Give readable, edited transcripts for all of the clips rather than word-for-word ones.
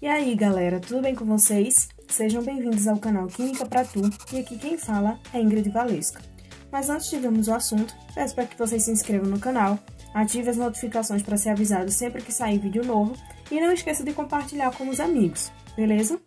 E aí, galera, tudo bem com vocês? Sejam bem-vindos ao canal Química pra Tu, e aqui quem fala é Ingrid Valesca. Mas antes de vermos o assunto, peço para que vocês se inscrevam no canal, ative as notificações para ser avisado sempre que sair vídeo novo e não esqueça de compartilhar com os amigos, beleza?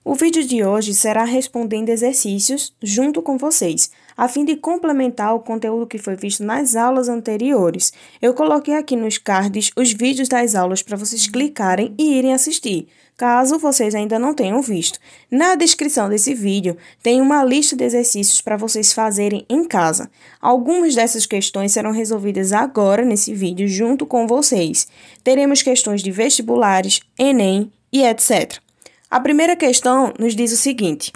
O vídeo de hoje será respondendo exercícios junto com vocês, a fim de complementar o conteúdo que foi visto nas aulas anteriores. Eu coloquei aqui nos cards os vídeos das aulas para vocês clicarem e irem assistir, caso vocês ainda não tenham visto. Na descrição desse vídeo tem uma lista de exercícios para vocês fazerem em casa. Algumas dessas questões serão resolvidas agora nesse vídeo junto com vocês. Teremos questões de vestibulares, Enem e etc. A primeira questão nos diz o seguinte: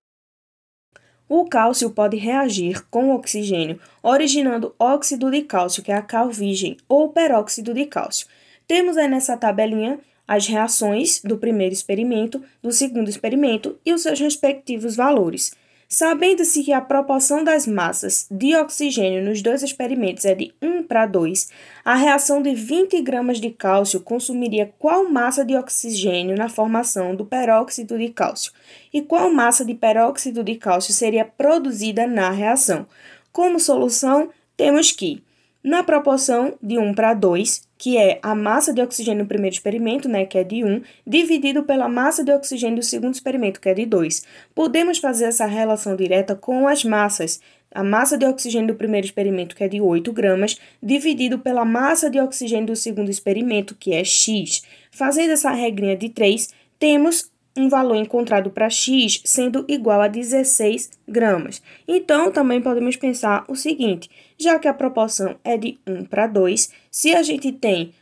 o cálcio pode reagir com o oxigênio, originando óxido de cálcio, que é a cal virgem, ou peróxido de cálcio. Temos aí nessa tabelinha as reações do primeiro experimento, do segundo experimento e os seus respectivos valores. Sabendo-se que a proporção das massas de oxigênio nos dois experimentos é de 1:2, a reação de 20 gramas de cálcio consumiria qual massa de oxigênio na formação do peróxido de cálcio? E qual massa de peróxido de cálcio seria produzida na reação? Como solução, temos que, na proporção de 1:2, que é a massa de oxigênio no primeiro experimento, que é de 1, dividido pela massa de oxigênio do segundo experimento, que é de 2. Podemos fazer essa relação direta com as massas. A massa de oxigênio do primeiro experimento, que é de 8 gramas, dividido pela massa de oxigênio do segundo experimento, que é x. Fazendo essa regrinha de 3, temos um valor encontrado para x sendo igual a 16 gramas. Então, também podemos pensar o seguinte: já que a proporção é de 1:2, se a gente tem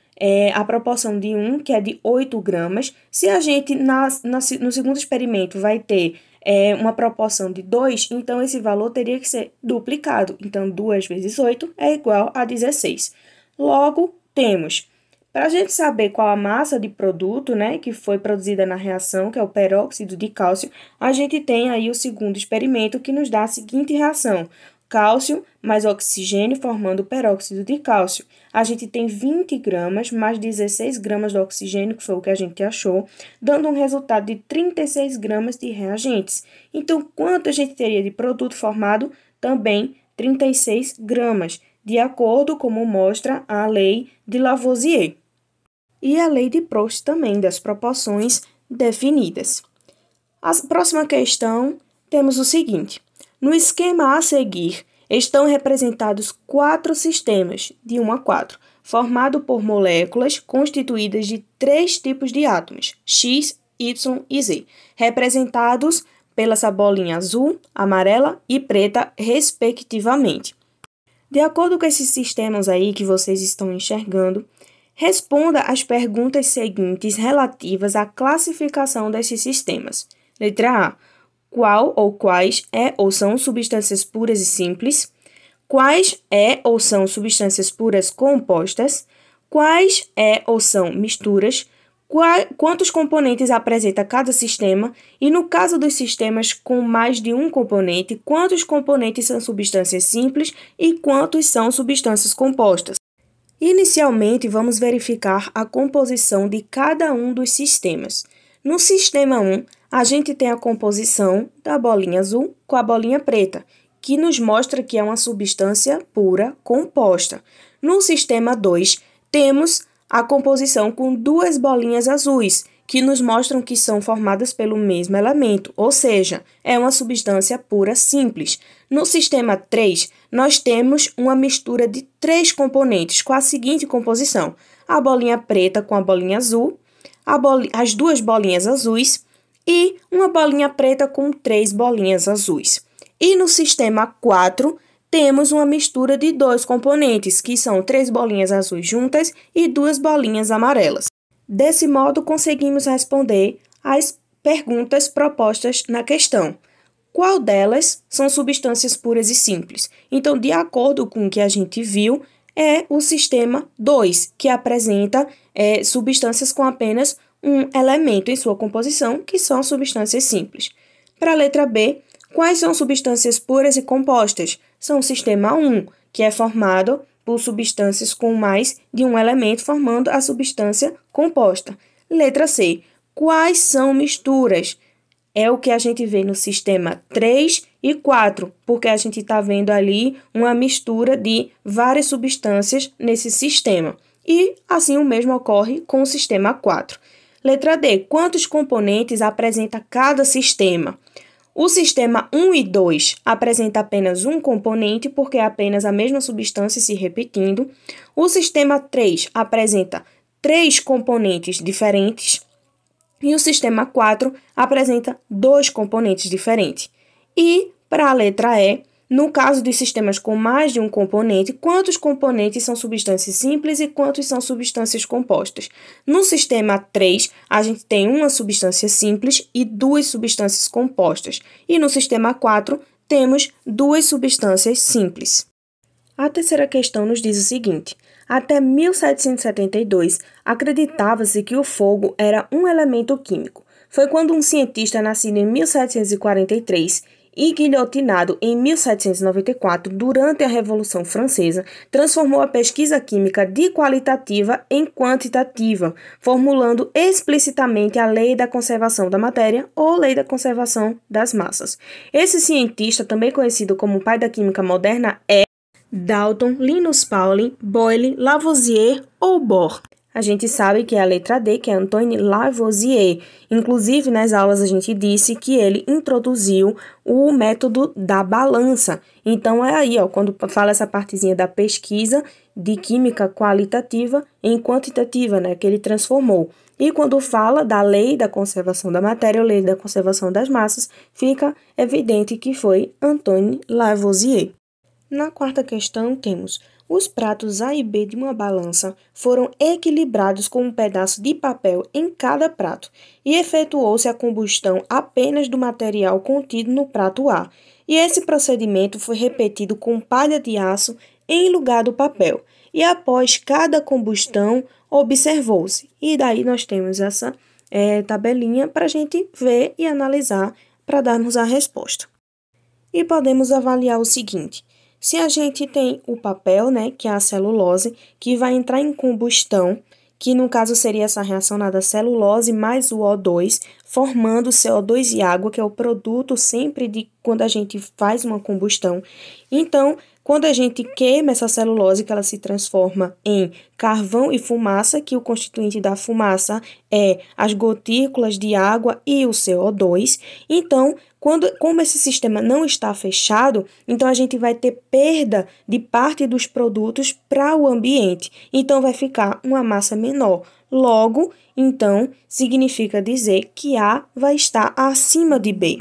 a proporção de 1, que é de 8 gramas, se a gente no segundo experimento vai ter uma proporção de 2, então esse valor teria que ser duplicado. Então, 2 vezes 8 é igual a 16. Logo, temos, para a gente saber qual a massa de produto, que foi produzida na reação, que é o peróxido de cálcio, a gente tem aí o segundo experimento que nos dá a seguinte reação: cálcio mais oxigênio formando peróxido de cálcio. A gente tem 20 gramas mais 16 gramas de oxigênio, que foi o que a gente achou, dando um resultado de 36 gramas de reagentes. Então, quanto a gente teria de produto formado? Também 36 gramas, de acordo com como mostra a lei de Lavoisier. E a lei de Proust também, das proporções definidas. A próxima questão, temos o seguinte: no esquema a seguir, estão representados 4 sistemas, de 1 a 4, formados por moléculas constituídas de 3 tipos de átomos, X, Y e Z, representados pela essa bolinha azul, amarela e preta, respectivamente. De acordo com esses sistemas aí que vocês estão enxergando, responda as perguntas seguintes relativas à classificação desses sistemas. Letra A: qual ou quais ou são substâncias puras e simples? Quais ou são substâncias puras compostas? Quais ou são misturas? Quantos componentes apresenta cada sistema? E no caso dos sistemas com mais de um componente, quantos componentes são substâncias simples e quantos são substâncias compostas? Inicialmente, vamos verificar a composição de cada um dos sistemas. No sistema 1, a gente tem a composição da bolinha azul com a bolinha preta, que nos mostra que é uma substância pura composta. No sistema 2, temos a composição com 2 bolinhas azuis, que nos mostram que são formadas pelo mesmo elemento, ou seja, é uma substância pura simples. No sistema 3, nós temos uma mistura de 3 componentes com a seguinte composição: a bolinha preta com a bolinha azul, as 2 bolinhas azuis e uma bolinha preta com 3 bolinhas azuis. E no sistema 4, temos uma mistura de 2 componentes, que são 3 bolinhas azuis juntas e 2 bolinhas amarelas. Desse modo, conseguimos responder as perguntas propostas na questão. Qual delas são substâncias puras e simples? Então, de acordo com o que a gente viu, é o sistema 2, que apresenta substâncias com apenas um elemento em sua composição, que são substâncias simples. Para a letra B, quais são substâncias puras e compostas? São o sistema 1, que é formado por substâncias com mais de um elemento formando a substância composta. Letra C. Quais são misturas? É o que a gente vê no sistema 3 e 4, porque a gente está vendo ali uma mistura de várias substâncias nesse sistema. E assim o mesmo ocorre com o sistema 4. Letra D. Quantos componentes apresenta cada sistema? O sistema 1 e 2 apresenta apenas um componente, porque é apenas a mesma substância se repetindo. O sistema 3 apresenta 3 componentes diferentes. E o sistema 4 apresenta 2 componentes diferentes. E, para a letra E, no caso de sistemas com mais de um componente, quantos componentes são substâncias simples e quantos são substâncias compostas? No sistema 3, a gente tem uma substância simples e 2 substâncias compostas. E no sistema 4, temos 2 substâncias simples. A terceira questão nos diz o seguinte: até 1772, acreditava-se que o fogo era um elemento químico. Foi quando um cientista nascido em 1743 e guilhotinado em 1794, durante a Revolução Francesa, transformou a pesquisa química de qualitativa em quantitativa, formulando explicitamente a Lei da Conservação da Matéria ou Lei da Conservação das Massas. Esse cientista, também conhecido como o pai da química moderna, é Dalton, Linus Pauling, Boyle, Lavoisier ou Bohr. A gente sabe que é a letra D, que é Antoine Lavoisier. Inclusive, nas aulas a gente disse que ele introduziu o método da balança. Então, é aí, ó, quando fala essa partezinha da pesquisa de química qualitativa em quantitativa, né, que ele transformou. E quando fala da lei da conservação da matéria, ou lei da conservação das massas, fica evidente que foi Antoine Lavoisier. Na quarta questão, temos: os pratos A e B de uma balança foram equilibrados com um pedaço de papel em cada prato e efetuou-se a combustão apenas do material contido no prato A. E esse procedimento foi repetido com palha de aço em lugar do papel. E após cada combustão, observou-se. E daí nós temos essa tabelinha para a gente ver e analisar para darmos a resposta. E podemos avaliar o seguinte: se a gente tem o papel, né, que é a celulose, que vai entrar em combustão, que no caso seria essa reação da celulose mais o O2, formando CO2 e água, que é o produto sempre de quando a gente faz uma combustão. Então, quando a gente queima essa celulose, que ela se transforma em carvão e fumaça, que o constituinte da fumaça é as gotículas de água e o CO2. Então, como esse sistema não está fechado, então a gente vai ter perda de parte dos produtos para o ambiente. Então, vai ficar uma massa menor. Logo, então, significa dizer que A vai estar acima de B.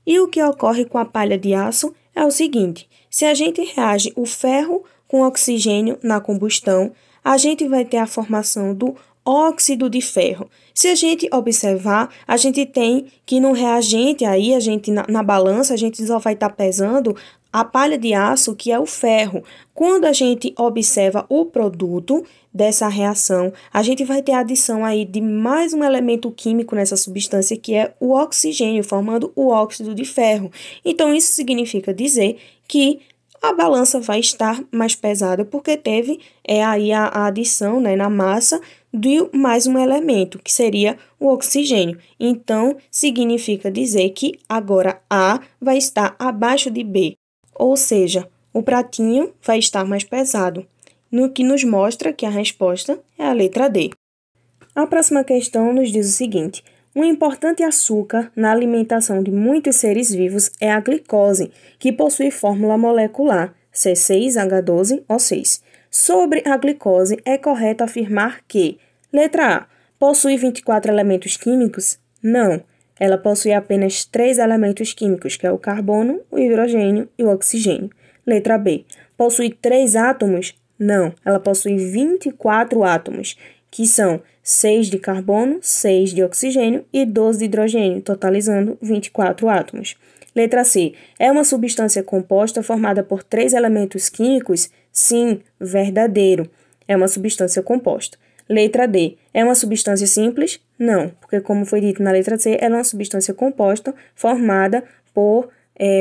E o que ocorre com a palha de aço é o seguinte: se a gente reage o ferro com oxigênio na combustão, a gente vai ter a formação do óxido de ferro. Se a gente observar, a gente tem que no reagente aí, a gente na balança, a gente só vai estar pesando a palha de aço, que é o ferro. Quando a gente observa o produto dessa reação, a gente vai ter a adição aí de mais um elemento químico nessa substância, que é o oxigênio, formando o óxido de ferro. Então, isso significa dizer que a balança vai estar mais pesada, porque teve aí a adição, né, na massa de mais um elemento, que seria o oxigênio. Então, significa dizer que agora A vai estar abaixo de B, ou seja, o pratinho vai estar mais pesado, no que nos mostra que a resposta é a letra D. A próxima questão nos diz o seguinte: um importante açúcar na alimentação de muitos seres vivos é a glicose, que possui fórmula molecular C6H12O6. Sobre a glicose, é correto afirmar que: letra A, possui 24 elementos químicos? Não, ela possui apenas 3 elementos químicos, que é o carbono, o hidrogênio e o oxigênio. Letra B, possui 3 átomos? Não, ela possui 24 átomos, que são 6 de carbono, 6 de oxigênio e 12 de hidrogênio, totalizando 24 átomos. Letra C, é uma substância composta formada por 3 elementos químicos? Sim, verdadeiro, é uma substância composta. Letra D, é uma substância simples? Não, porque como foi dito na letra C, ela é uma substância composta formada por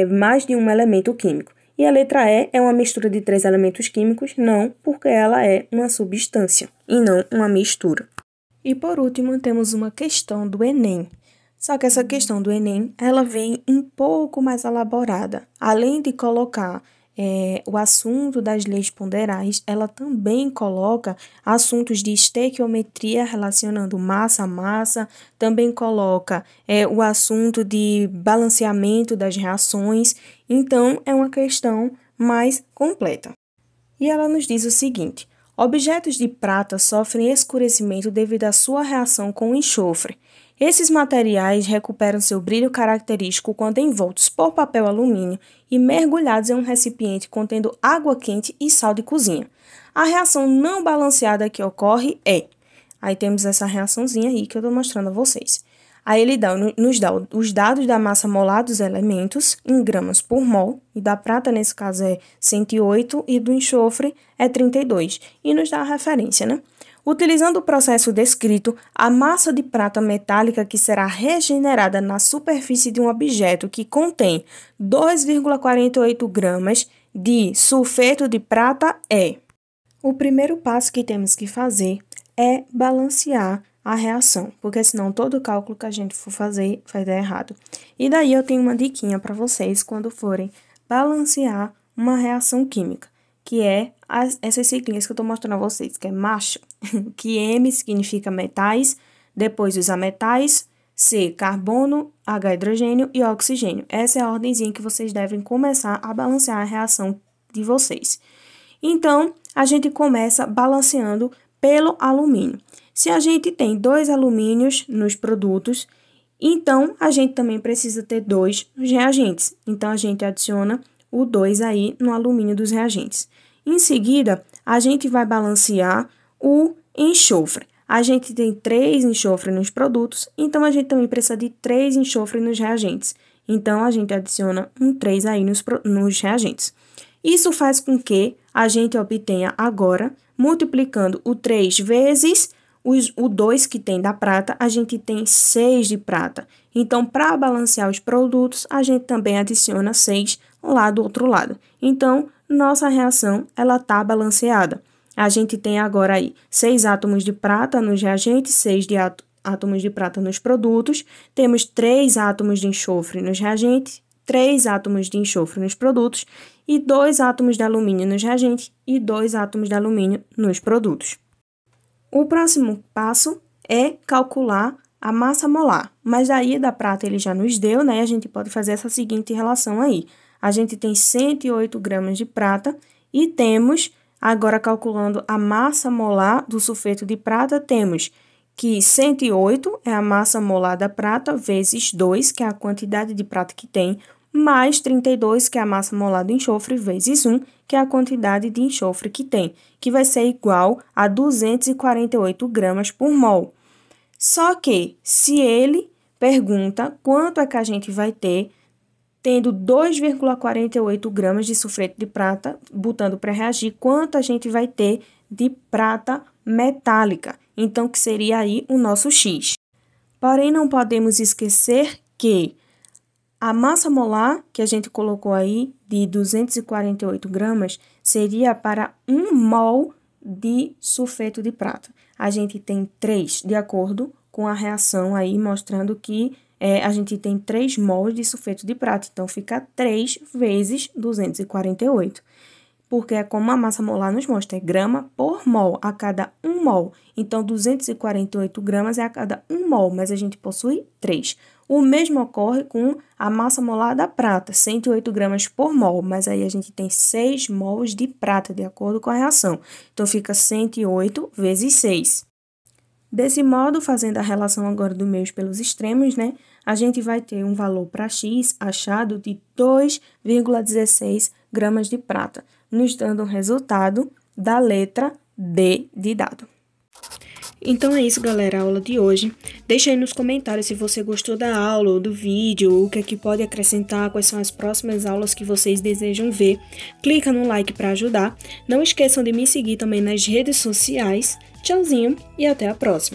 mais de um elemento químico. E a letra E é uma mistura de 3 elementos químicos? Não, porque ela é uma substância e não uma mistura. E por último, temos uma questão do Enem. Só que essa questão do Enem, ela vem um pouco mais elaborada. Além de colocar o assunto das leis ponderais, ela também coloca assuntos de estequiometria relacionando massa a massa, também coloca o assunto de balanceamento das reações. Então, é uma questão mais completa. E ela nos diz o seguinte: objetos de prata sofrem escurecimento devido à sua reação com o enxofre. Esses materiais recuperam seu brilho característico quando envoltos por papel alumínio e mergulhados em um recipiente contendo água quente e sal de cozinha. A reação não balanceada que ocorre é... Aí temos essa reaçãozinha aí que eu estou mostrando a vocês. Aí ele nos dá os dados da massa molar dos elementos em gramas por mol, e da prata nesse caso é 108 e do enxofre é 32, e nos dá a referência, né? Utilizando o processo descrito, a massa de prata metálica que será regenerada na superfície de um objeto que contém 2,48 gramas de sulfeto de prata é... O primeiro passo que temos que fazer é balancear a reação, porque senão todo cálculo que a gente for fazer vai dar errado. E daí eu tenho uma diquinha para vocês quando forem balancear uma reação química, que é essas siglinhas que eu estou mostrando a vocês, que é MACH, que M significa metais, depois os ametais, C, carbono, H, hidrogênio e oxigênio. Essa é a ordenzinha que vocês devem começar a balancear a reação de vocês. Então, a gente começa balanceando pelo alumínio. Se a gente tem 2 alumínios nos produtos, então a gente também precisa ter 2 nos reagentes. Então, a gente adiciona o 2 aí no alumínio dos reagentes. Em seguida, a gente vai balancear o enxofre. A gente tem 3 enxofre nos produtos, então a gente também precisa de 3 enxofre nos reagentes. Então, a gente adiciona um 3 aí nos reagentes. Isso faz com que a gente obtenha agora, multiplicando o 3 vezes o 2 que tem da prata, a gente tem 6 de prata. Então, para balancear os produtos, a gente também adiciona 6 lá do outro lado. Então, nossa reação, ela está balanceada. A gente tem agora aí 6 átomos de prata nos reagentes, 6 de átomos de prata nos produtos, temos 3 átomos de enxofre nos reagentes, 3 átomos de enxofre nos produtos e 2 átomos de alumínio nos reagentes e 2 átomos de alumínio nos produtos. O próximo passo é calcular a massa molar, mas daí da prata ele já nos deu, né? A gente pode fazer essa seguinte relação aí. A gente tem 108 gramas de prata e temos, agora calculando a massa molar do sulfeto de prata, temos que 108 é a massa molar da prata vezes 2, que é a quantidade de prata que tem, mais 32, que é a massa molar do enxofre, vezes 1, que é a quantidade de enxofre que tem, que vai ser igual a 248 gramas por mol. Só que, se ele pergunta quanto é que a gente vai ter, tendo 2,48 gramas de sulfeto de prata, botando para reagir, quanto a gente vai ter de prata metálica. Então, que seria aí o nosso X. Porém, não podemos esquecer que a massa molar que a gente colocou aí, de 248 gramas, seria para 1 mol de sulfeto de prata. A gente tem 3, de acordo com a reação aí, mostrando que a gente tem 3 mols de sulfeto de prata. Então, fica 3 vezes 248. Porque é como a massa molar nos mostra, é grama por mol, a cada 1 mol. Então, 248 gramas é a cada 1 mol, mas a gente possui 3. O mesmo ocorre com a massa molar da prata, 108 gramas por mol, mas aí a gente tem 6 mols de prata, de acordo com a reação. Então, fica 108 vezes 6. Desse modo, fazendo a relação agora do meios pelos extremos, né, a gente vai ter um valor para X achado de 2,16 gramas de prata, nos dando o resultado da letra D de dado. Então é isso, galera, a aula de hoje. Deixa aí nos comentários se você gostou da aula ou do vídeo, o que é que pode acrescentar, quais são as próximas aulas que vocês desejam ver. Clica no like para ajudar. Não esqueçam de me seguir também nas redes sociais. Tchauzinho e até a próxima!